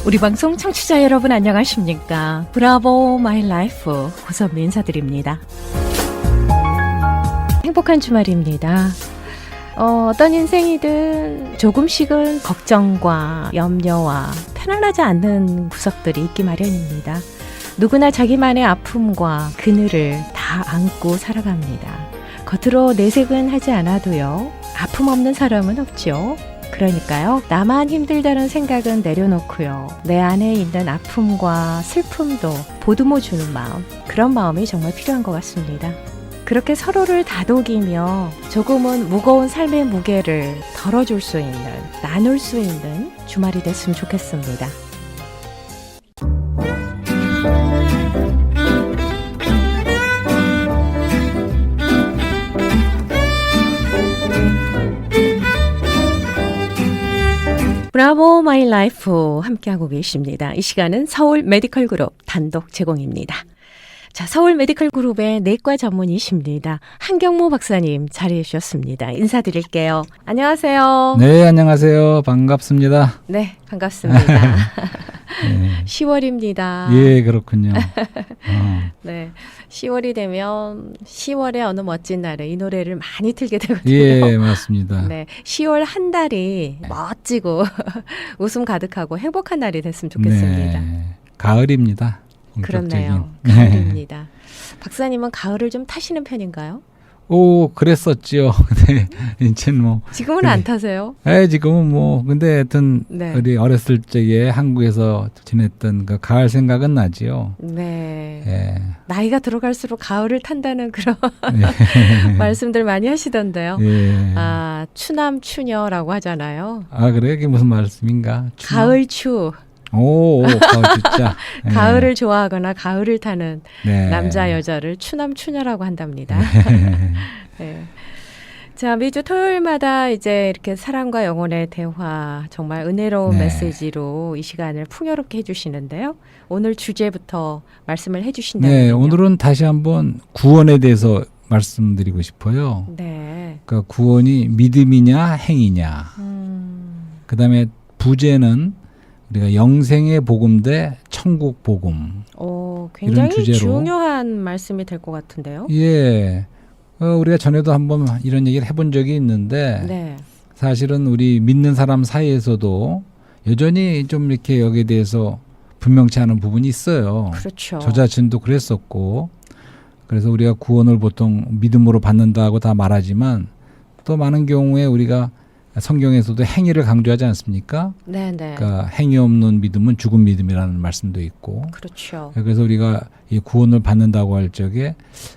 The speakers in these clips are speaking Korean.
우리 방송 청취자 여러분 안녕하십니까? 브라보 마이 라이프 고선미 인사드립니다. 행복한 주말입니다. 어떤 인생이든 조금씩은 걱정과 염려와 편안하지 않는 구석들이 있기 마련입니다. 누구나 자기만의 아픔과 그늘을 다 안고 살아갑니다. 겉으로 내색은 하지 않아도요. 아픔 없는 사람은 없죠. 그러니까요. 나만 힘들다는 생각은 내려놓고요. 내 안에 있는 아픔과 슬픔도 보듬어 주는 마음, 그런 마음이 정말 필요한 것 같습니다. 그렇게 서로를 다독이며 조금은 무거운 삶의 무게를 덜어줄 수 있는, 나눌 수 있는 주말이 됐으면 좋겠습니다. 브라보 마이 라이프 함께하고 계십니다. 이 시간은 서울 메디컬 그룹 단독 제공입니다. 자, 서울 메디컬 그룹의 내과 전문의십니다. 한경모 박사님 자리해 주셨습니다. 인사드릴게요. 안녕하세요. 네, 안녕하세요. 반갑습니다. 네, 반갑습니다. 네. 10월입니다. 예, 그렇군요. 네, 10월이 되면 10월의 어느 멋진 날에 이 노래를 많이 틀게 되거든요. 예, 맞습니다. 네, 10월 한 달이 멋지고 웃음 가득하고 행복한 날이 됐으면 좋겠습니다. 네, 가을입니다. 그렇네요. 본격적인. 가을입니다. 박사님은 가을을 좀 타시는 편인가요? 오, 그랬었지요. 근데 이제는 뭐. 지금은 네. 안 타세요? 지금은 뭐 근데 하여튼 네. 우리 어렸을 적에 한국에서 지냈던 그 가을 생각은 나지요. 네. 예. 나이가 들어갈수록 가을을 탄다는 그런 예. 말씀들 많이 하시던데요. 예. 아, 추남 추녀라고 하잖아요. 아, 그래? 그게 무슨 말씀인가? 가을 추. 오, 가을 진짜. 예. 가을을 좋아하거나 가을을 타는 네. 남자 여자를 추남 추녀라고 한답니다. 네. 자, 매주 토요일마다 이제 이렇게 사랑과 영혼의 대화, 정말 은혜로운 네. 메시지로 이 시간을 풍요롭게 해주시는데요. 오늘 주제부터 말씀을 해주신다면요. 네, 오늘은 다시 한번 구원에 대해서 말씀드리고 싶어요. 네. 그러니까 구원이 믿음이냐 행위냐. 그다음에 부제는 우리가 영생의 복음 대 천국 복음. 굉장히 이런 주제로. 중요한 말씀이 될 것 같은데요. 예. 우리가 전에도 한번 이런 얘기를 해본 적이 있는데 네. 사실은 우리 믿는 사람 사이에서도 여전히 좀 이렇게 여기에 대해서 분명치 않은 부분이 있어요. 그렇죠. 저 자신도 그랬었고 그래서 우리가 구원을 보통 믿음으로 받는다고 다 말하지만 또 많은 경우에 우리가 성경에서도 행위를 강조하지 않습니까? 네네. 그러니까 행위 없는 믿음은 죽은 믿음이라는 말씀도 있고 그렇죠. 그래서 우리가 이 구원을 받는다고 할 적에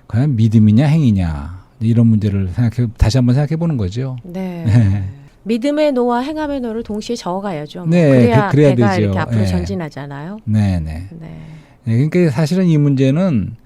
과연 믿음이냐 행위냐 이런 문제를 다시 한번 생각해 보는 거죠. 네. 믿음의 노와 행함의 노를 동시에 저어가야죠. 뭐. 네, 그래야 그래야 배가 되죠. 이렇게 앞으로 네. 전진하잖아요. 네네. 네. 그러니까 사실은 이 문제는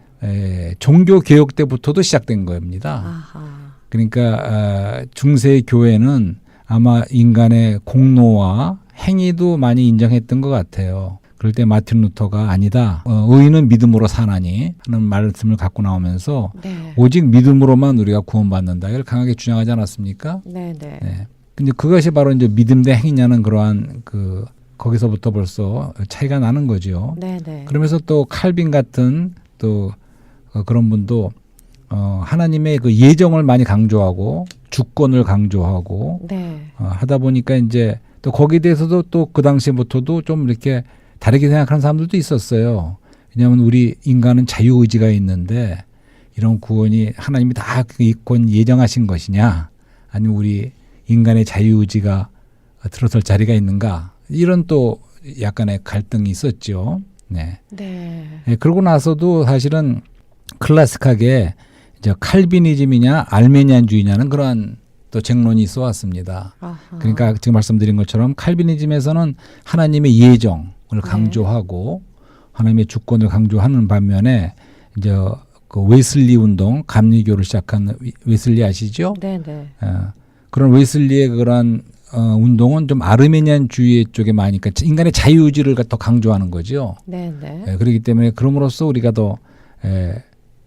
종교 개혁 때부터도 시작된 겁니다. 아하. 그러니까 중세 교회는 아마 인간의 공로와 행위도 많이 인정했던 것 같아요. 그럴 때 마틴 루터가 아니다. 의인은 믿음으로 사나니 하는 말씀을 갖고 나오면서 네. 오직 믿음으로만 우리가 구원받는다. 이걸 강하게 주장하지 않았습니까? 네네. 네. 근데 그것이 바로 이제 믿음 대 행위냐는 그러한 거기서부터 벌써 차이가 나는 거죠. 네네. 그러면서 또 칼빈 같은 또 그런 분도 하나님의 그 예정을 많이 강조하고 주권을 강조하고 네. 하다 보니까 이제 또 거기에 대해서도 또 그 당시부터도 좀 이렇게 다르게 생각하는 사람들도 있었어요. 왜냐하면 우리 인간은 자유의지가 있는데 이런 구원이 하나님이 다 이권 예정하신 것이냐 아니면 우리 인간의 자유의지가 들어설 자리가 있는가 이런 또 약간의 갈등이 있었죠. 네. 네. 네, 그러고 나서도 사실은 클래식하게 이제 칼비니즘이냐 알메니안주의냐는 그러한 또 쟁론이 있어 왔습니다. 아하. 그러니까 지금 말씀드린 것처럼 칼비니즘에서는 하나님의 예정을 강조하고 하나님의 주권을 강조하는 반면에 이제 그 웨슬리 운동 감리교를 시작한 웨슬리 아시죠? 네네. 그런 웨슬리의 그런 운동은 좀 아르메니안주의 쪽에 많이 그러니까 인간의 자유의지를 더 강조하는 거죠. 네네. 그렇기 때문에 그럼으로써 우리가 더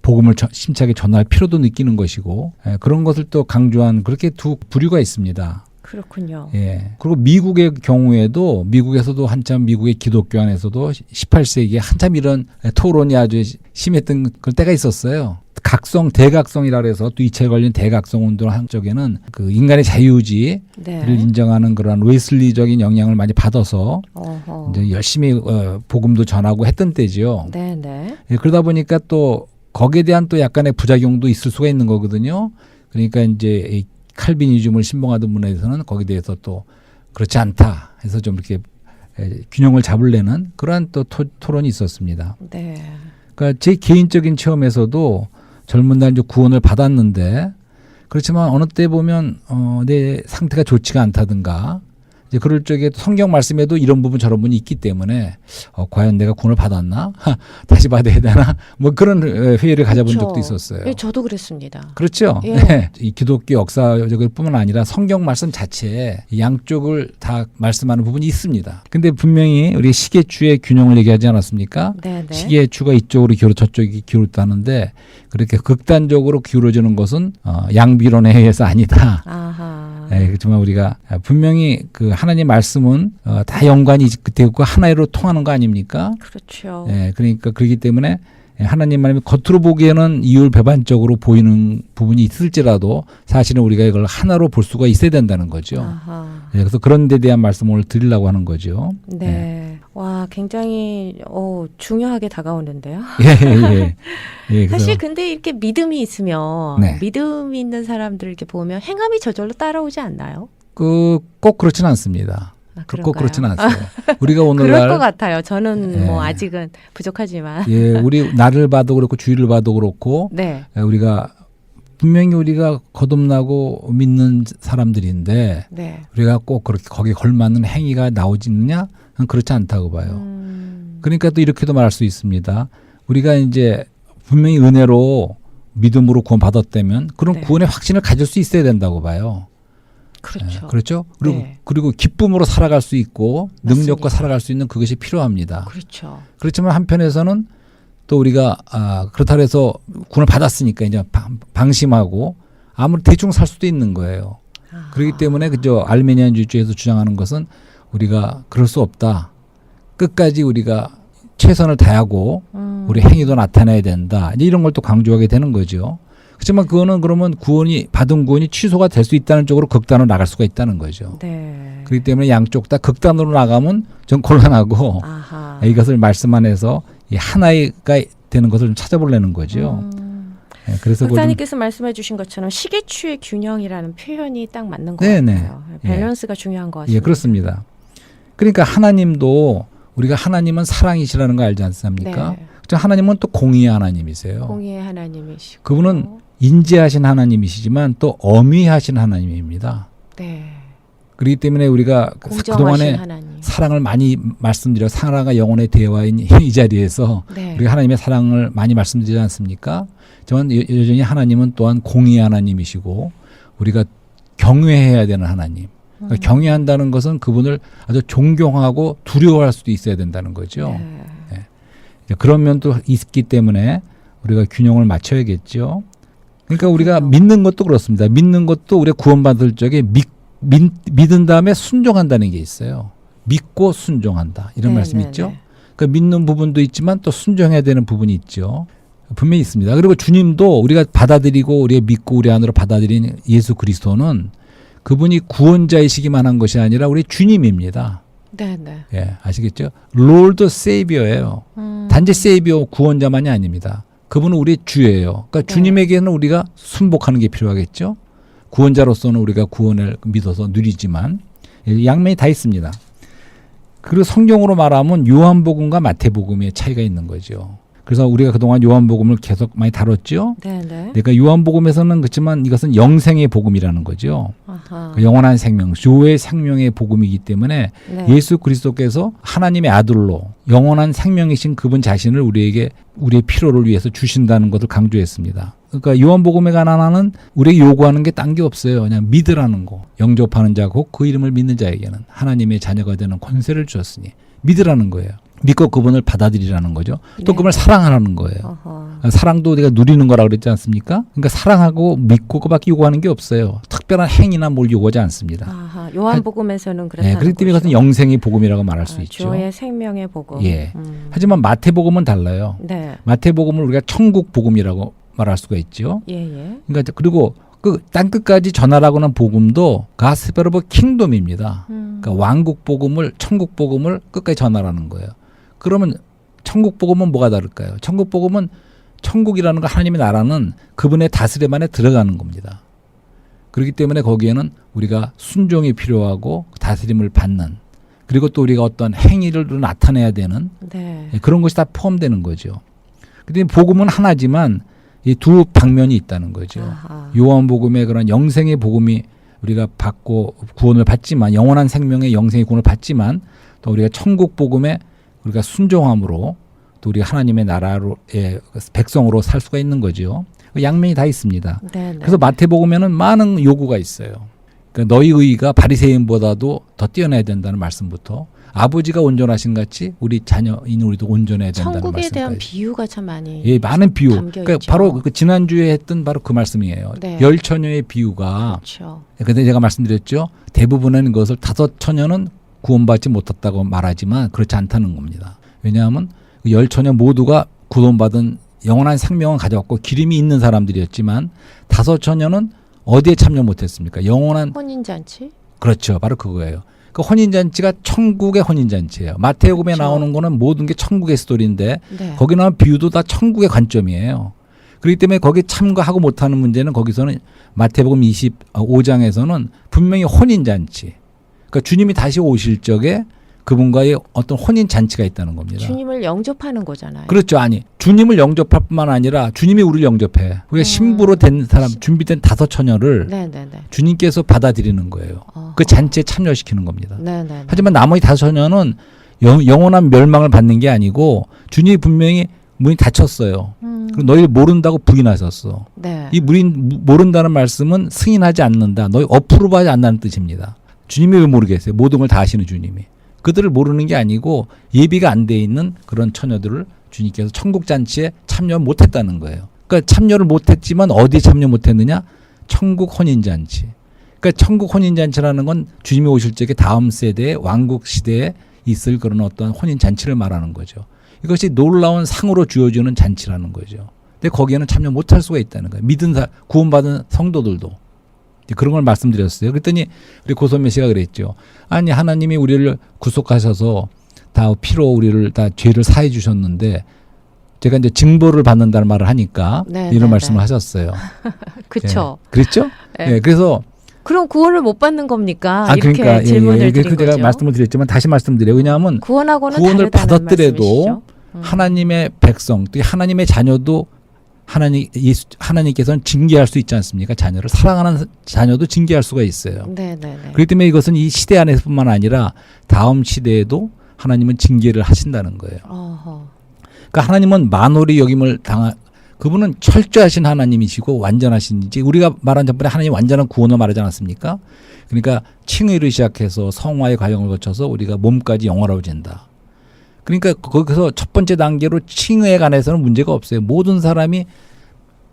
복음을 심차게 전할 필요도 느끼는 것이고 그런 것을 또 강조한 그렇게 두 부류가 있습니다. 그렇군요. 예. 그리고 미국의 경우에도 미국에서도 한참 미국의 기독교 안에서도 18세기에 한참 이런 토론이 아주 심했던 그 때가 있었어요. 대각성이라 그래서 또 2차에 걸린 대각성 운동 한쪽에는 그 인간의 자유의지를 네. 인정하는 그런 웨슬리적인 영향을 많이 받아서 어허. 이제 열심히 복음도 전하고 했던 때지요. 네네. 예, 그러다 보니까 또 거기에 대한 또 약간의 부작용도 있을 수가 있는 거거든요. 그러니까 이제 이 칼비니즘을 신봉하던 분에서는 거기에 대해서 또 그렇지 않다 해서 좀 이렇게 균형을 잡으려는 그러한 또 토론이 있었습니다. 네. 그러니까 제 개인적인 체험에서도 젊은 날 이제 구원을 받았는데 그렇지만 어느 때 보면 내 상태가 좋지가 않다든가 이제 그럴 적에 성경 말씀에도 이런 부분 저런 부분이 있기 때문에 과연 내가 구원을 받았나? 다시 받아야 되나? 뭐 그런 회의를 가져본 그렇죠. 적도 있었어요. 예, 저도 그랬습니다. 그렇죠. 예. 네. 이 기독교 역사적일 뿐만 아니라 성경 말씀 자체에 양쪽을 다 말씀하는 부분이 있습니다. 근데 분명히 우리 시계추의 균형을 얘기하지 않았습니까? 네네. 시계추가 이쪽으로 기울어 저쪽이 기울었다는데 그렇게 극단적으로 기울어지는 것은 양비론에 의해서 아니다. 아하. 예, 그렇지만 우리가 분명히 그 하나님 말씀은 다 연관이 그때 있고 하나로 통하는 거 아닙니까? 그렇죠. 예, 그러니까 그렇기 때문에 하나님 말씀이 겉으로 보기에는 이율배반적으로 보이는 부분이 있을지라도 사실은 우리가 이걸 하나로 볼 수가 있어야 된다는 거죠. 아하. 예, 그래서 그런 데 대한 말씀을 오늘 드리려고 하는 거죠. 네. 와, 굉장히 중요하게 다가오는데요. 예. 예, 그래서 사실 근데 이렇게 믿음이 있으면 네. 믿음이 있는 사람들 이렇게 보면 행함이 저절로 따라오지 않나요? 꼭 그렇지는 않습니다. 아, 꼭 그런가요? 그렇지는 않습니다. 우리가 그럴 것 오늘날 같아요. 저는 예. 뭐 아직은 부족하지만. 예, 우리 나를 봐도 그렇고 주위를 봐도 그렇고 네. 우리가 분명히 우리가 거듭나고 믿는 사람들인데 네. 우리가 꼭 그렇게 거기에 걸맞는 행위가 나오지느냐? 그렇지 않다고 봐요. 그러니까 또 이렇게도 말할 수 있습니다. 우리가 이제 분명히 은혜로 믿음으로 구원받았다면 그런 네. 구원의 확신을 가질 수 있어야 된다고 봐요. 그렇죠. 그렇죠? 그리고, 네. 그리고 기쁨으로 살아갈 수 있고 능력과 맞습니다. 살아갈 수 있는 그것이 필요합니다. 그렇죠. 그렇지만 한편에서는 또 우리가 그렇다 해서 구원을 받았으니까 이제 방심하고 아무리 대충 살 수도 있는 거예요. 아하. 그렇기 때문에 그저 알메니안주의에서 주장하는 것은 우리가 그럴 수 없다. 끝까지 우리가 최선을 다하고 우리 행위도 나타내야 된다. 이제 이런 걸 또 강조하게 되는 거죠. 그렇지만 그거는 그러면 받은 구원이 취소가 될 수 있다는 쪽으로 극단으로 나갈 수가 있다는 거죠. 네. 그렇기 때문에 양쪽 다 극단으로 나가면 좀 곤란하고 아하. 이것을 말씀 안에서 이 하나가 되는 것을 좀 찾아보려는 거죠. 예, 그래서 목사님께서 말씀해 주신 것처럼 시계추의 균형이라는 표현이 딱 맞는 것 네네. 같아요. 밸런스가 중요한 것 같습니다. 예, 그렇습니다. 그러니까 하나님도 우리가 하나님은 사랑이시라는 거 알지 않습니까? 네. 하나님은 또 공의의 하나님이세요. 공의의 하나님이시고. 그분은 인재하신 하나님이시지만 또 엄의하신 하나님입니다. 네. 그렇기 때문에 우리가 공정하신 그동안에 하나님. 사랑을 많이 말씀드려 사랑과 영혼의 대화인 이 자리에서 네. 우리가 하나님의 사랑을 많이 말씀드리지 않습니까? 저는 여전히 하나님은 또한 공의의 하나님이시고 우리가 경외해야 되는 하나님. 그러니까 경외한다는 것은 그분을 아주 존경하고 두려워할 수도 있어야 된다는 거죠. 네. 그런 면도 있기 때문에 우리가 균형을 맞춰야겠죠. 그러니까 우리가 그렇군요. 믿는 것도 그렇습니다. 믿는 것도 우리가 구원받을 적에 믿은 다음에 순종한다는 게 있어요. 믿고 순종한다. 이런 네, 말씀 네, 있죠. 네. 그러니까 믿는 부분도 있지만 또 순종해야 되는 부분이 있죠. 분명히 있습니다. 그리고 주님도 우리가 받아들이고 우리가 믿고 우리 안으로 받아들인 예수 그리스도는 그분이 구원자이시기만 한 것이 아니라 우리 주님입니다. 네, 네. 예, 아시겠죠? 롤드 세이비어예요. 단지 세이비어 구원자만이 아닙니다. 그분은 우리 주예요. 그러니까 네. 주님에게는 우리가 순복하는 게 필요하겠죠. 구원자로서는 우리가 구원을 믿어서 누리지만 양면이 다 있습니다. 그리고 성경으로 말하면 요한복음과 마태복음의 차이가 있는 거죠. 그래서 우리가 그동안 요한복음을 계속 많이 다뤘죠. 네, 네. 그러니까 요한복음에서는 그렇지만 이것은 영생의 복음이라는 거죠. 아하. 영원한 생명, 조의 생명의 복음이기 때문에 네. 예수 그리스도께서 하나님의 아들로 영원한 생명이신 그분 자신을 우리에게 우리의 필요를 위해서 주신다는 것을 강조했습니다. 그러니까 요한복음에 관한 하나는 우리에게 요구하는 게 딴 게 없어요. 그냥 믿으라는 거. 영접하는 자고 그 이름을 믿는 자에게는 하나님의 자녀가 되는 권세를 주었으니 믿으라는 거예요. 믿고 그분을 받아들이라는 거죠. 또 네. 그분을 사랑하라는 거예요. 어허. 사랑도 우리가 누리는 거라고 그랬지 않습니까? 그러니까 사랑하고 믿고 그밖에 요구하는 게 없어요. 특별한 행위나 뭘 요구하지 않습니다. 아하, 요한복음에서는 그렇다는 그렇기 때문에 거죠. 그것은 영생의 복음이라고 말할 수 있죠. 주의 생명의 복음. 예. 하지만 마태복음은 달라요. 네. 마태복음을 우리가 천국 복음이라고 말할 수가 있죠. 예예. 그러니까 그리고 그 땅끝까지 전하라고 하는 복음도 가스펠 오브 킹돔입니다. 그러니까 왕국 복음을 천국 복음을 끝까지 전하라는 거예요. 그러면 천국 복음은 뭐가 다를까요? 천국 복음은 천국이라는 거 하나님의 나라는 그분의 다스림 안에 들어가는 겁니다. 그렇기 때문에 거기에는 우리가 순종이 필요하고 다스림을 받는 그리고 또 우리가 어떤 행위를 나타내야 되는 네. 그런 것이 다 포함되는 거죠. 근데 복음은 하나지만 이 두 방면이 있다는 거죠. 아하. 요한복음의 그런 영생의 복음이 우리가 받고 구원을 받지만 영원한 생명의 영생의 구원을 받지만 또 우리가 천국 복음에 우리가 순종함으로 또 우리가 하나님의 나라로의 백성으로 살 수가 있는 거죠. 양면이 다 있습니다. 네네. 그래서 마태복음에는 많은 요구가 있어요. 그러니까 너희 의가 바리새인보다도 더 뛰어나야 된다는 말씀부터 아버지가 온전하신 같이 우리 자녀인 우리도 온전해야 된다는 천국에 말씀까지. 대한 비유가 참 많이 예, 많은 비유. 담겨 그러니까 있죠. 바로 그 지난주에 했던 바로 그 말씀이에요. 네. 열 처녀의 비유가. 그렇죠. 근데 제가 말씀드렸죠. 대부분은 그것을 다섯 처녀는 구원받지 못했다고 말하지만 그렇지 않다는 겁니다. 왜냐하면 그 열 처녀 모두가 구원받은 영원한 생명을 가져왔고 기름이 있는 사람들이었지만 다섯 처녀는 어디에 참여 못했습니까? 영원한 혼인잔치? 그렇죠. 바로 그거예요. 그 혼인잔치가 천국의 혼인잔치예요. 마태복음에 그렇죠. 나오는 거는 모든 게 천국의 스토리인데 네. 거기 나온 비유도 다 천국의 관점이에요. 그렇기 때문에 거기 참가하고 못하는 문제는 거기서는 마태복음 25장에서는 분명히 혼인잔치. 그러니까 주님이 다시 오실 적에 그분과의 어떤 혼인잔치가 있다는 겁니다. 주님을 영접하는 거잖아요. 그렇죠. 아니 주님을 영접할 뿐만 아니라 주님이 우리를 영접해. 우리가 신부로 된 사람 준비된 다섯 처녀를 네네네. 주님께서 받아들이는 거예요. 어허. 그 잔치에 참여시키는 겁니다. 네네네. 하지만 나머지 다섯 처녀는 영원한 멸망을 받는 게 아니고 주님이 분명히 문이 닫혔어요. 그리고 너희를 모른다고 부인하셨어. 네. 이 모른다는 말씀은 승인하지 않는다. 너희 어프로브하지 않는다는 뜻입니다. 주님이 왜 모르겠어요? 모든 걸 다 아시는 주님이. 그들을 모르는 게 아니고 예비가 안 돼 있는 그런 처녀들을 주님께서 천국 잔치에 참여 못했다는 거예요. 그러니까 참여를 못했지만 어디에 참여 못했느냐? 천국 혼인잔치. 그러니까 천국 혼인잔치라는 건 주님이 오실 적에 다음 세대의 왕국 시대에 있을 그런 어떤 혼인잔치를 말하는 거죠. 이것이 놀라운 상으로 주어지는 잔치라는 거죠. 근데 거기에는 참여 못할 수가 있다는 거예요. 구원받은 성도들도. 그런 걸 말씀드렸어요. 그랬더니 우리 고선미 씨가 그랬죠. 아니 하나님이 우리를 구속하셔서 다 피로 우리를 다 죄를 사해 주셨는데 제가 이제 징벌을 받는다는 말을 하니까 네, 이런 네, 말씀을 네. 하셨어요. 그렇죠. 예. 그랬죠? 네. 예. 그래서 그럼 구원을 못 받는 겁니까? 이렇게 질문을 드린 제가 거죠. 말씀을 드렸지만 다시 말씀드려요. 왜냐하면 구원하고는 구원을 다르다는 받았더라도 말씀이시죠? 하나님의 백성, 또 하나님의 자녀도 하나님께서는 징계할 수 있지 않습니까? 자녀를 사랑하는 자녀도 징계할 수가 있어요. 네네네. 그렇기 때문에 이것은 이 시대 안에서뿐만 아니라 다음 시대에도 하나님은 징계를 하신다는 거예요. 어허. 그러니까 하나님은 만월의 여김을 그분은 철저하신 하나님이시고 완전하신지 우리가 말한 전번에 하나님 완전한 구원을 말하지 않았습니까? 그러니까 칭의를 시작해서 성화의 과정을 거쳐서 우리가 몸까지 영화로워진다. 그러니까 거기서 첫 번째 단계로 칭의에 관해서는 문제가 없어요. 모든 사람이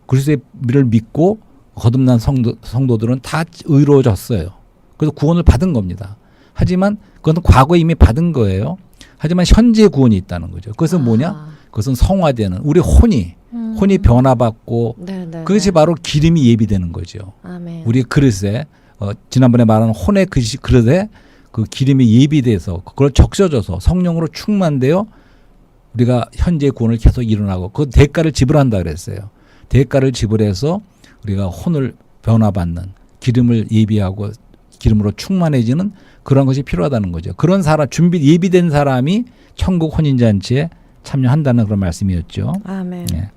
그리스도의 미를 믿고 거듭난 성도들은 다 의로워졌어요. 그래서 구원을 받은 겁니다. 하지만 그건 과거에 이미 받은 거예요. 하지만 현재 구원이 있다는 거죠. 그것은 뭐냐? 그것은 성화되는 우리 혼이 변화받고 네네네. 그것이 바로 기름이 예비되는 거죠. 아멘. 우리 그릇에 지난번에 말한 혼의 그릇에 그 기름이 예비돼서 그걸 적셔져서 성령으로 충만되어 우리가 현재 구원을 계속 일어나고 그 대가를 지불한다 그랬어요. 대가를 지불해서 우리가 혼을 변화받는 기름을 예비하고 기름으로 충만해지는 그런 것이 필요하다는 거죠. 그런 사람 예비된 사람이 천국 혼인잔치에 참여한다는 그런 말씀이었죠. 아멘. 네.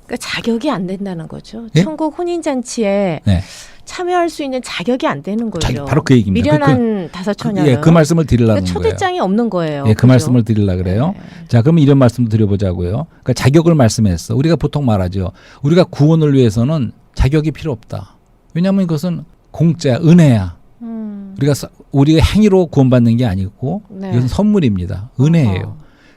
그러니까 자격이 안 된다는 거죠. 예? 천국 혼인잔치에 네. 참여할 수 있는 자격이 안 되는 거죠. 바로 그 얘기입니다. 미련한 다섯 처녀는. 예, 그 말씀을 드리려는 그러니까 거예요. 초대장이 없는 거예요. 예, 그 그죠? 말씀을 드리려고 그래요. 네. 자, 그러면 이런 말씀도 드려보자고요. 그러니까 자격을 말씀했어. 우리가 보통 말하죠. 우리가 구원을 위해서는 자격이 필요 없다. 왜냐하면 이것은 공짜야, 은혜야. 우리가 행위로 구원받는 게 아니고 네. 이것은 선물입니다. 은혜예요. 어허.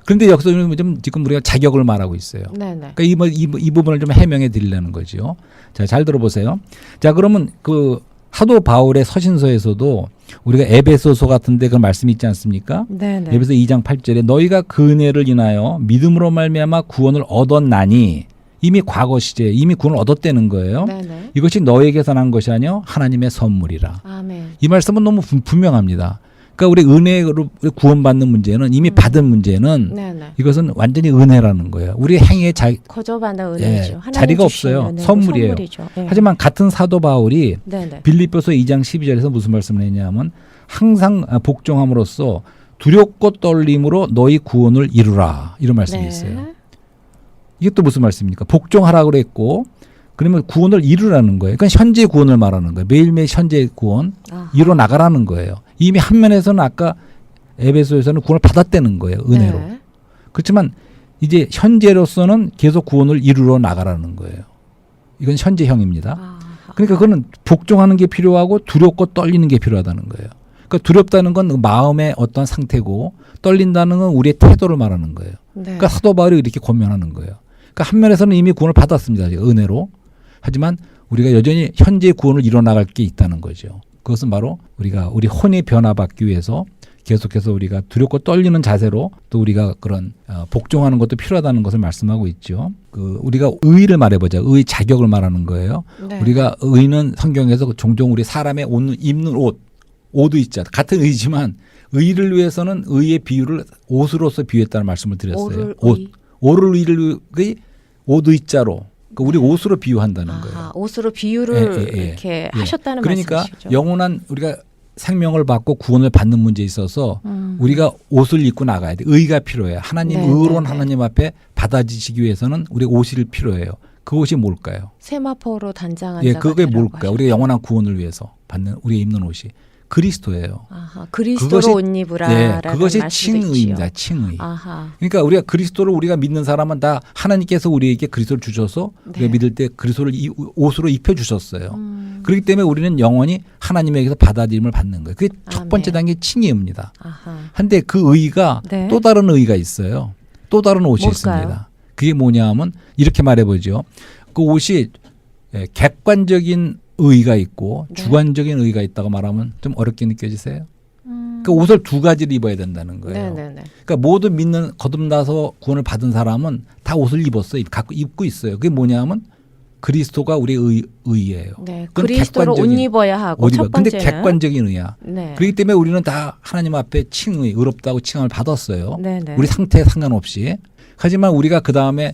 그런데 여기서 좀 지금 우리가 자격을 말하고 있어요. 네네. 그러니까 이 부분을 좀 해명해 드리려는 거죠. 자, 잘 들어보세요. 자, 그러면 그 사도 바울의 서신서에서도 우리가 에베소서 같은데 그 말씀이 있지 않습니까? 네네. 에베소 2장 8절에 너희가 그 은혜를 인하여 믿음으로 말미암아 구원을 얻었나니 이미 과거 시제에 이미 구원을 얻었다는 거예요. 네네. 이것이 너에게서 난 것이 아니요 하나님의 선물이라. 아멘. 이 말씀은 너무 분명합니다. 그러니까 우리 은혜로 구원받는 문제는 이미 받은 문제는 네네. 이것은 완전히 은혜라는 거예요. 우리 행위에 거저받는 은혜죠. 하나님 자리가 주신 없어요. 은혜고 선물이에요. 선물이죠. 예. 하지만 같은 사도 바울이 네네. 빌립보서 2장 12절에서 무슨 말씀을 했냐면 항상 복종함으로써 두렵고 떨림으로 너희 구원을 이루라 이런 말씀이 있어요. 이게 또 무슨 말씀입니까? 복종하라 그랬고 그러면 구원을 이루라는 거예요. 그러니까 현재 구원을 말하는 거예요. 매일매일 현재 구원 아하. 이뤄 나가라는 거예요. 이미 한 면에서는 아까 에베소에서는 구원을 받았다는 거예요. 은혜로. 네. 그렇지만 이제 현재로서는 계속 구원을 이루러 나가라는 거예요. 이건 현재형입니다. 아하. 그러니까 그거는 복종하는 게 필요하고 두렵고 떨리는 게 필요하다는 거예요. 그러니까 두렵다는 건 마음의 어떤 상태고 떨린다는 건 우리의 태도를 말하는 거예요. 네. 그러니까 사도 바울이 이렇게 권면하는 거예요. 그러니까 한 면에서는 이미 구원을 받았습니다. 은혜로. 하지만 우리가 여전히 현재 구원을 이뤄나갈 게 있다는 거죠. 그것은 바로 우리가 우리 혼이 변화받기 위해서 계속해서 우리가 두렵고 떨리는 자세로 또 우리가 그런 복종하는 것도 필요하다는 것을 말씀하고 있죠. 그 우리가 의를 말해보자. 의 자격을 말하는 거예요. 네. 우리가 의는 성경에서 종종 우리 사람의 입는 옷도 있죠. 같은 의지만 의를 위해서는 의의 비유를 옷으로서 비유했다는 말씀을 드렸어요. 오를 의를 옷 의자로 그러니까 우리 옷으로 비유한다는 거예요. 아하, 옷으로 비유를 예. 이렇게 하셨다는 그러니까 말씀이시죠. 영원한 우리가 생명을 받고 구원을 받는 문제에 있어서 우리가 옷을 입고 나가야 돼. 의가 필요해요. 하나님 네, 의로운 네, 네. 하나님 앞에 받아지시기 위해서는 우리 옷이 필요해요. 그 옷이 뭘까요? 세마포로 단장한 예, 자가 그게 되라고 뭘까요? 하셨죠. 우리가 영원한 구원을 위해서 받는 우리가 입는 옷이 그리스도예요. 아하, 그리스도로 그것이- 옷 입으라라는 그것이 말씀도 칭의입니다. 있지요. 칭의. 아하. 그러니까 우리가 그리스도를 우리가 믿는 사람은 다 하나님께서 우리에게 그리스도를 주셔서 네. 우리가 믿을 때 그리스도를 옷으로 입혀 주셨어요. 음. 그렇기 때문에 우리는 영원히 하나님에게서 받아들임을 받는 거예요. 그게 첫 아멘. 번째 단계 칭의입니다. 아하. 한데 그 의가 네. 또 다른 의가 있어요. 또 다른 옷이 뭘까요? 있습니다. 그게 뭐냐 하면 이렇게 말해보죠. 그 옷이 객관적인 의가 있고 네. 주관적인 의가 있다고 말하면 좀 어렵게 느껴지세요? 그 옷을 두 가지를 입어야 된다는 거예요. 네네네. 그러니까 모두 믿는 거듭나서 구원을 받은 사람은 다 옷을 입었어요. 갖고 입고 있어요. 그게 뭐냐면 그리스도가 우리의 의예요. 네, 그건 그리스도로 옷 객관적인 입어야 하고 옷 입어요. 첫 번째는 근데 객관적인 의야. 네. 그렇기 때문에 우리는 다 하나님 앞에 칭의, 의롭다고 칭함을 받았어요. 네네. 우리 상태에 상관없이. 하지만 우리가 그 다음에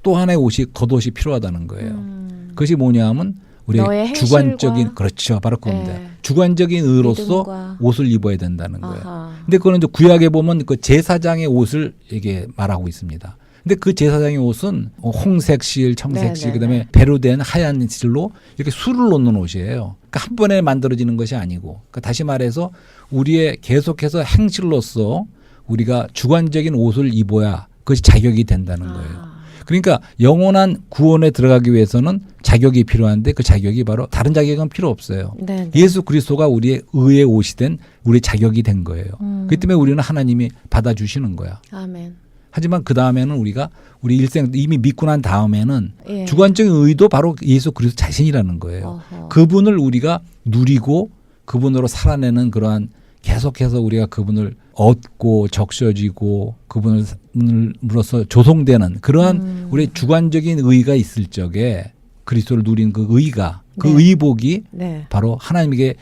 또 하나의 옷이 겉옷이 필요하다는 거예요. 그것이 뭐냐면 우리 너의 주관적인 행실과- 그렇죠, 바로 그겁니다. 네. 주관적인 의로서 믿음과- 옷을 입어야 된다는 거예요. 아하. 근데 그거는 이제 구약에 보면 그 제사장의 옷을 이게 말하고 있습니다. 근데 그 제사장의 옷은 홍색 실, 청색 실, 네네네. 그다음에 배로 된 하얀 실로 이렇게 술을 놓는 옷이에요. 그러니까 한 번에 만들어지는 것이 아니고, 그러니까 다시 말해서 우리의 계속해서 행실로서 우리가 주관적인 옷을 입어야 그것이 자격이 된다는 거예요. 아. 그러니까 영원한 구원에 들어가기 위해서는 자격이 필요한데 그 자격이 바로 다른 자격은 필요 없어요. 네네. 예수 그리스도가 우리의 의의 옷이 된 우리의 자격이 된 거예요. 그렇기 때문에 우리는 하나님이 받아주시는 거야. 아멘. 하지만 그 다음에는 우리가 우리 일생 이미 믿고 난 다음에는 예. 주관적인 의도 바로 예수 그리스도 자신이라는 거예요. 어허. 그분을 우리가 누리고 그분으로 살아내는 그러한 계속해서 우리가 그분을 얻고 적셔지고 그분으로서 조성되는 그러한 우리 주관적인 의가 있을 적에 그리스도를 누린 그 의가 그 네. 의복이 네. 바로 하나님에게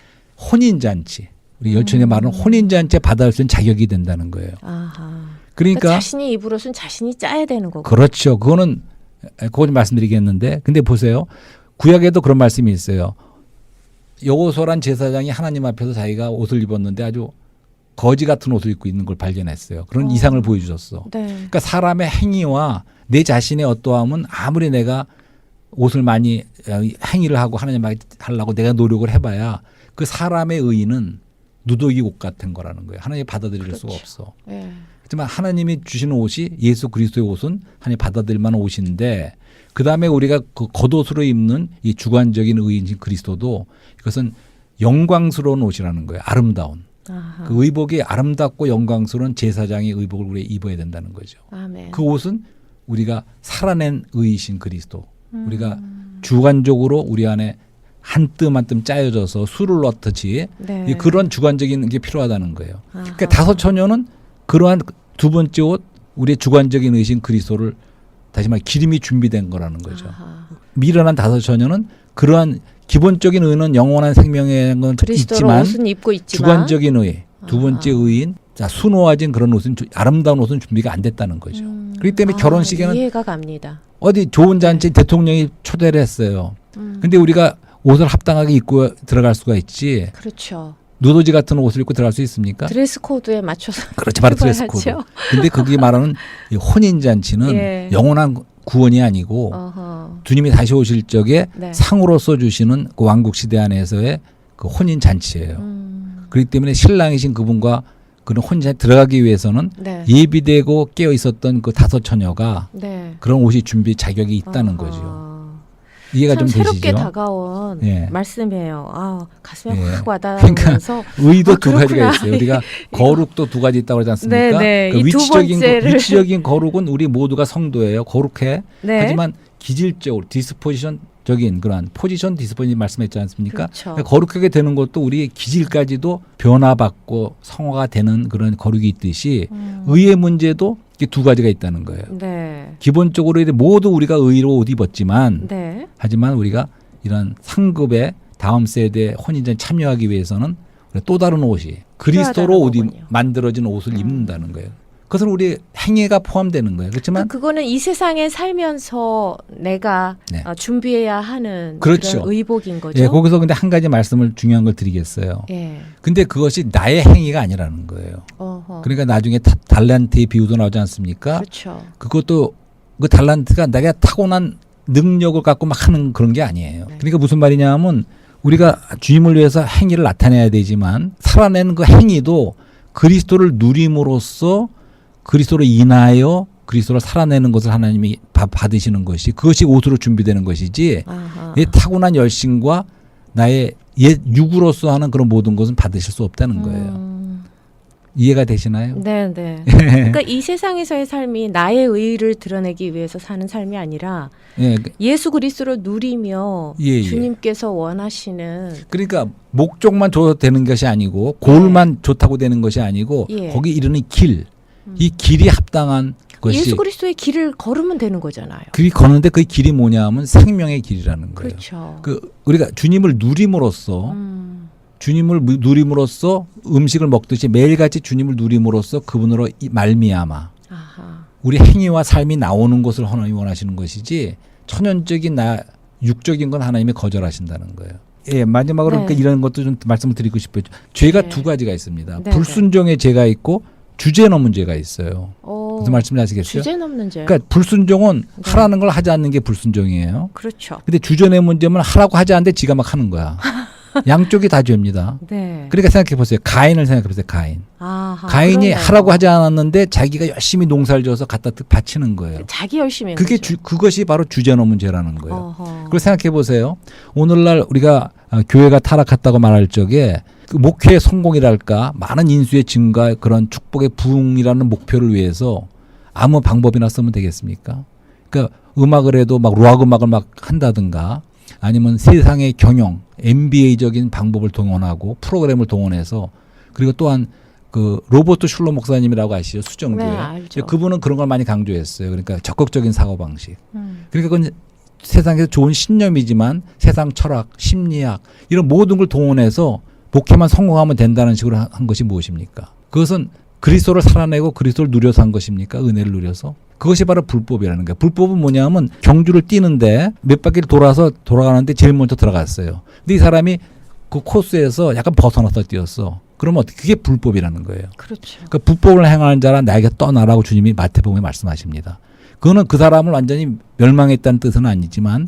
혼인잔치 우리 열천에 말하는 혼인잔치에 받아올 수 있는 자격이 된다는 거예요. 아하. 그러니까 자신이 입을 옷은 자신이 짜야 되는 거고. 그렇죠. 그거는 그거 좀 말씀드리겠는데 근데 보세요. 구약에도 그런 말씀이 있어요. 여호수아란 제사장이 하나님 앞에서 자기가 옷을 입었는데 아주 거지 같은 옷을 입고 있는 걸 발견했어요. 그런 이상을 보여주셨어. 네. 그러니까 사람의 행위와 내 자신의 어떠함은 아무리 내가 옷을 많이 행위를 하고 하나님 앞에 하려고 내가 노력을 해봐야 그 사람의 의의는 누더기 옷 같은 거라는 거예요. 하나님이 받아들일 그렇죠. 수가 없어. 예. 하지만 하나님이 주시는 옷이 예수 그리스도의 옷은 하나님 받아들일 만한 옷인데 그다음에 우리가 그 겉옷으로 입는 이 주관적인 의인 그리스도도 이것은 영광스러운 옷이라는 거예요. 아름다운. 아하. 그 의복이 아름답고 영광스러운 제사장의 의복을 우리가 입어야 된다는 거죠. 아멘. 그 옷은 우리가 살아낸 의이신 그리스도. 우리가 주관적으로 우리 안에 한 뜸 한 뜸 짜여져서 술을 넣듯이 네. 그런 주관적인 게 필요하다는 거예요. 아하. 그러니까 다섯 처녀는 그러한 두 번째 옷, 우리의 주관적인 의이신 그리스도를 다시 말해 기름이 준비된 거라는 거죠. 아하. 미련한 다섯 처녀는 그러한 기본적인 의는 영원한 생명의 건 그리스도로 있지만 옷은 입고 있지만 주관적인 의, 두 번째 의인, 자, 순호해진 그런 옷은 아름다운 옷은 준비가 안 됐다는 거죠. 그렇기 때문에 결혼식에는 이해가 갑니다. 어디 좋은 잔치 대통령이 초대를 했어요. 근데 우리가 옷을 합당하게 입고 들어갈 수가 있지. 그렇죠. 누더지 같은 옷을 입고 들어갈 수 있습니까? 드레스 코드에 맞춰서 그렇지, 바로 드레스 코드. 입어야죠. 근데 거기 말하는 이 혼인 잔치는 예. 영원한 구원이 아니고 어허. 주님이 다시 오실 적에 네. 상으로서 주시는 그 왕국 시대 안에서의 그 혼인 잔치예요. 그렇기 때문에 신랑이신 그분과 그런 혼인 잔치 들어가기 위해서는 네. 예비되고 깨어 있었던 그 다섯 처녀가 네. 그런 옷이 준비 자격이 있다는 어허. 거죠. 이해가 참 좀 새롭게 되시죠? 다가온 예. 말씀이에요. 아, 가슴에 예. 확 와닿으면서 의도 두 가지가 그렇구나. 있어요. 우리가 거룩도 두 가지 있다고 그러지 않습니까? 네, 네. 그 이두 번째를. 위치적인 거룩은 우리 모두가 성도예요. 거룩해. 네. 하지만 기질적으로 디스포지션적인 그러한 포지션 디스포지션 말씀했지 않습니까? 그렇죠. 거룩하게 되는 것도 우리의 기질까지도 변화받고 성화가 되는 그런 거룩이 있듯이 의의 문제도 이게 두 가지가 있다는 거예요. 네. 기본적으로 이제 모두 우리가 의로 옷 입었지만 네. 하지만 우리가 이런 상급의 다음 세대 혼인잔 참여하기 위해서는 또 다른 옷이 그리스도로 옷이 거군요. 만들어진 옷을 입는다는 거예요. 그것은 우리 행위가 포함되는 거예요. 그렇지만 그거는 이 세상에 살면서 내가 네. 준비해야 하는 그렇죠. 그런 의복인 거죠. 예, 거기서 근데 한 가지 말씀을 중요한 걸 드리겠어요. 예. 근데 그것이 나의 행위가 아니라는 거예요. 어허. 그러니까 나중에 달란트의 비유도 나오지 않습니까? 그렇죠. 그것도 그 달란트가 내가 타고난 능력을 갖고 막 하는 그런 게 아니에요. 네. 그러니까 무슨 말이냐 하면 우리가 주님을 위해서 행위를 나타내야 되지만 살아내는 그 행위도 그리스도를 누림으로써 그리스도로 인하여 그리스도를 살아내는 것을 하나님이 받으시는 것이 그것이 옷으로 준비되는 것이지 아하. 이 타고난 열심과 나의 옛 육으로서 하는 그런 모든 것은 받으실 수 없다는 거예요. 이해가 되시나요? 네, 네. 그러니까 이 세상에서의 삶이 나의 의의를 드러내기 위해서 사는 삶이 아니라 예, 예수 그리스도를 누리며 예, 예. 주님께서 원하시는 그러니까 목적만 좋아도 되는 것이 아니고 골만 좋다고 되는 것이 아니고 예. 거기 이르는 길, 이 길이 합당한 것이 예수 그리스도의 길을 걸으면 되는 거잖아요. 길이 걷는데 그 길이 뭐냐 하면 생명의 길이라는 거예요. 그렇죠. 우리가 주님을 누림으로써 주님을 누림으로써 음식을 먹듯이 매일같이 주님을 누림으로써 그분으로 말미암아 아하. 우리 행위와 삶이 나오는 것을 하나님이 원하시는 것이지 천연적인 육적인 건 하나님이 거절하신다는 거예요. 예, 마지막으로 네. 그러니까 이런 것도 좀 말씀을 드리고 싶어요. 죄가 네. 두 가지가 있습니다. 네, 불순종의 죄가 있고 주제 넘은 죄가 있어요. 무슨 말씀인지 아시겠어요? 주제 넘는 죄. 그러니까 불순종은 네. 하라는 걸 하지 않는 게 불순종이에요. 그렇죠. 근데 주전의 문제면 하라고 하지 않는데 지가 막 하는 거야. 양쪽이 다 죄입니다. 네. 그러니까 생각해 보세요. 가인을 생각해 보세요. 가인. 아하, 가인이 그러네요. 하라고 하지 않았는데 자기가 열심히 농사를 지어서 갖다 바치는 거예요. 자기 열심히 한 그게 거죠. 그것이 바로 주제 넘은 죄라는 거예요. 어허. 그걸 생각해 보세요. 오늘날 우리가 교회가 타락했다고 말할 적에 그 목회의 성공이랄까 많은 인수의 증가 그런 축복의 부흥이라는 목표를 위해서 아무 방법이나 쓰면 되겠습니까? 그러니까 음악을 해도 막 락 음악을 막 한다든가 아니면 세상의 경영, MBA적인 방법을 동원하고 프로그램을 동원해서 그리고 또한 그 로버트 슐러 목사님이라고 아시죠? 수정교회. 네, 알죠. 그분은 그런 걸 많이 강조했어요. 그러니까 적극적인 사고 방식. 그러니까 그건 세상에서 좋은 신념이지만 세상 철학, 심리학 이런 모든 걸 동원해서 목회만 성공하면 된다는 식으로 한 것이 무엇입니까? 그것은 그리스도를 살아내고 그리스도를 누려서 한 것입니까? 은혜를 누려서? 그것이 바로 불법이라는 거예요. 불법은 뭐냐면 경주를 뛰는데 몇 바퀴를 돌아가는데 제일 먼저 들어갔어요. 근데 이 사람이 그 코스에서 약간 벗어나서 뛰었어. 그러면 어떻게? 그게 불법이라는 거예요. 그렇죠. 그러니까 불법을 행하는 자라 나에게 떠나라고 주님이 마태복음에 말씀하십니다. 그거는 그 사람을 완전히 멸망했다는 뜻은 아니지만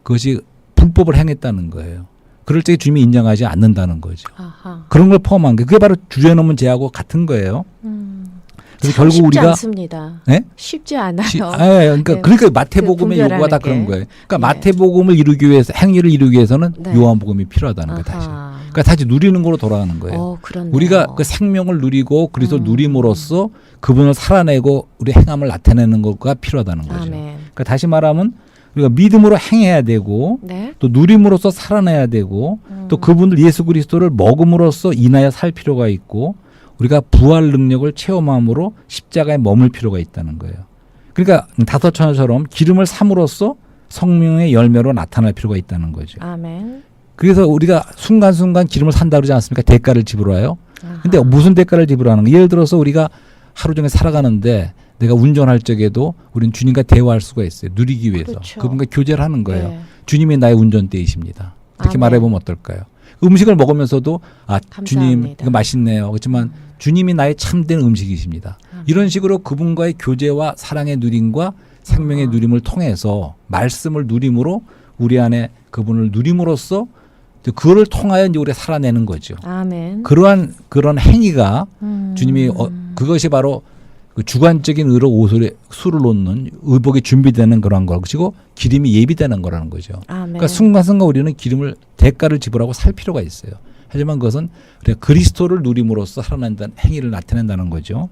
그것이 불법을 행했다는 거예요. 그럴 적에 주님이 인정하지 않는다는 거죠. 아하. 그런 걸 포함한 게 그게 바로 주제 넘은 죄하고 같은 거예요. 그래서 결국 쉽지 우리가 않습니다. 네? 쉽지 않아요. 그러니까 네. 그러니까 마태복음의 그 요구가 다 분별하는 그런 게. 거예요. 그러니까 네. 마태복음을 이루기 위해서 행위를 이루기 위해서는 네. 요한복음이 필요하다는 거예요. 다시. 아하. 그러니까 다시 누리는 거로 돌아가는 거예요. 그렇네요. 우리가 그 생명을 누리고 그리스도를 누림으로써 그분을 살아내고 우리 행함을 나타내는 것가 필요하다는 거죠. 아멘. 그러니까 다시 말하면 우리가 믿음으로 행해야 되고 네. 또 누림으로써 살아내야 되고 또 그분들 예수 그리스도를 먹음으로써 인하여 살 필요가 있고 우리가 부활 능력을 체험함으로 십자가에 머물 필요가 있다는 거예요. 그러니까 다섯 처녀처럼 기름을 삼으로써 성령의 열매로 나타날 필요가 있다는 거죠. 아멘. 그래서 우리가 순간순간 기름을 산다 그러지 않습니까? 대가를 지불하여. 아하. 근데 무슨 대가를 지불하는 거예요? 예를 들어서 우리가 하루 종일 살아가는데 내가 운전할 적에도 우리는 주님과 대화할 수가 있어요. 누리기 위해서. 그렇죠. 그분과 교제를 하는 거예요. 네. 주님이 나의 운전대이십니다. 이렇게 아멘. 말해보면 어떨까요? 음식을 먹으면서도 주님 감사합니다. 이거 맛있네요. 그렇지만 주님이 나의 참된 음식이십니다. 이런 식으로 그분과의 교제와 사랑의 누림과 생명의 누림을 통해서 말씀을 누림으로 우리 안에 그분을 누림으로써 그거를 통하여 이제 우리가 살아내는 거죠. 아멘. 그런 행위가 주님이 그것이 바로 그 주관적인 의로 옷에 술을 놓는 의복이 준비되는 그런 것이고 기름이 예비되는 거라는 거죠. 아멘. 그러니까 순간순간 우리는 기름을 대가를 지불하고 살 필요가 있어요. 하지만 그것은 우리가 그리스도를 누림으로써 살아낸다는 행위를 나타낸다는 거죠.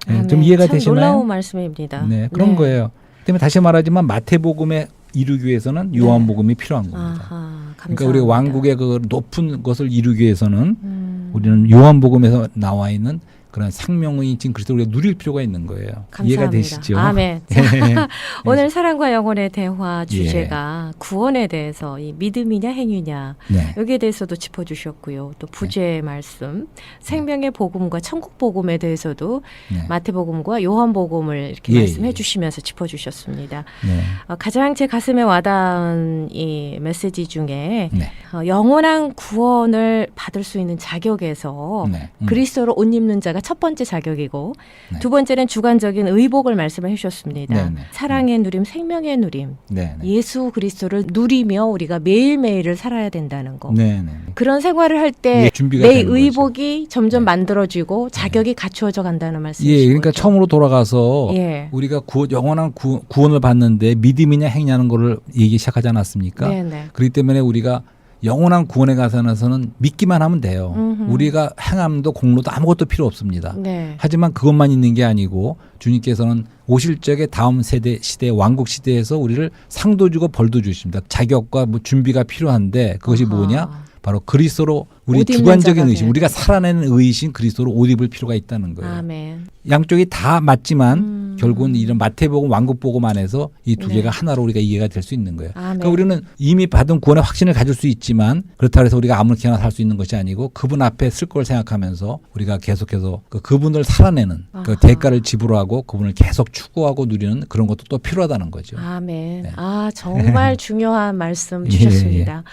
네, 좀 이해가 참 되시나요? 놀라운 말씀입니다. 네, 그런 거예요. 때문에 다시 말하지만 마태복음에 이루기 위해서는 요한복음이 필요한 겁니다. 아하, 감사합니다. 그러니까 우리 왕국의 그 높은 것을 이루기 위해서는 우리는 요한복음에서 나와 있는 그런 생명의 진 그리스도를 우리가 누릴 필요가 있는 거예요. 감사합니다. 이해가 되시죠? 아멘. 네. 오늘 사랑과 영혼의 대화 주제가 구원에 대해서 이 믿음이냐 행위냐 네. 여기에 대해서도 짚어주셨고요. 또 부제의 말씀, 생명의 복음과 천국 복음에 대해서도 네. 마태복음과 요한복음을 이렇게 예, 말씀해 예. 주시면서 짚어주셨습니다. 네. 가장 제 가슴에 와닿은 이 메시지 중에 네. 영원한 구원을 받을 수 있는 자격에서 네. 그리스도로 옷 입는 자가 첫 번째 자격이고 네. 두 번째는 주관적인 의복을 말씀해 주셨습니다. 네, 네. 사랑의 누림, 생명의 누림, 네. 네. 예수 그리스도를 누리며 우리가 매일매일을 살아야 된다는 거. 네. 네. 그런 생활을 할 때 예, 준비가 내 되는 거죠. 의복이 점점 네. 만들어지고 자격이 갖추어져 간다는 말씀이시죠. 예, 그러니까 처음으로 돌아가서 예. 우리가 영원한 구원을 받는데 믿음이냐 행위냐는 거를 얘기 시작하지 않았습니까? 네네. 그렇기 때문에 우리가 영원한 구원에 가서는 믿기만 하면 돼요. 우리가 행함도 공로도 아무것도 필요 없습니다. 네. 하지만 그것만 있는 게 아니고 주님께서는 오실 적에 다음 시대 왕국 시대에서 우리를 상도 주고 벌도 주십니다. 자격과 뭐 준비가 필요한데 그것이 아하. 뭐냐? 바로 그리스도로 우리 옷 입는 주관적인 자가 의신, 돼야 우리가 살아내는 의신 그리스도로 옷 입을 필요가 있다는 거예요. 아멘. 양쪽이 다 맞지만 결국은 이런 마태복음 왕국복음 안에서 이 두 네. 개가 하나로 우리가 이해가 될 수 있는 거예요. 아멘. 그러니까 우리는 이미 받은 구원의 확신을 가질 수 있지만 그렇다고 해서 우리가 아무렇게나 살 수 있는 것이 아니고 그분 앞에 쓸 걸 생각하면서 우리가 계속해서 그분을 살아내는 그 아하. 대가를 지불하고 그분을 계속 추구하고 누리는 그런 것도 또 필요하다는 거죠. 아멘. 네. 정말 중요한 말씀 예, 주셨습니다.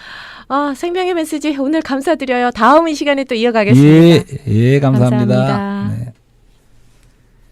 생명의 메시지 오늘 감사드려요. 다음 이 시간에 또 이어가겠습니다. 예, 감사합니다. 감사합니다. 네.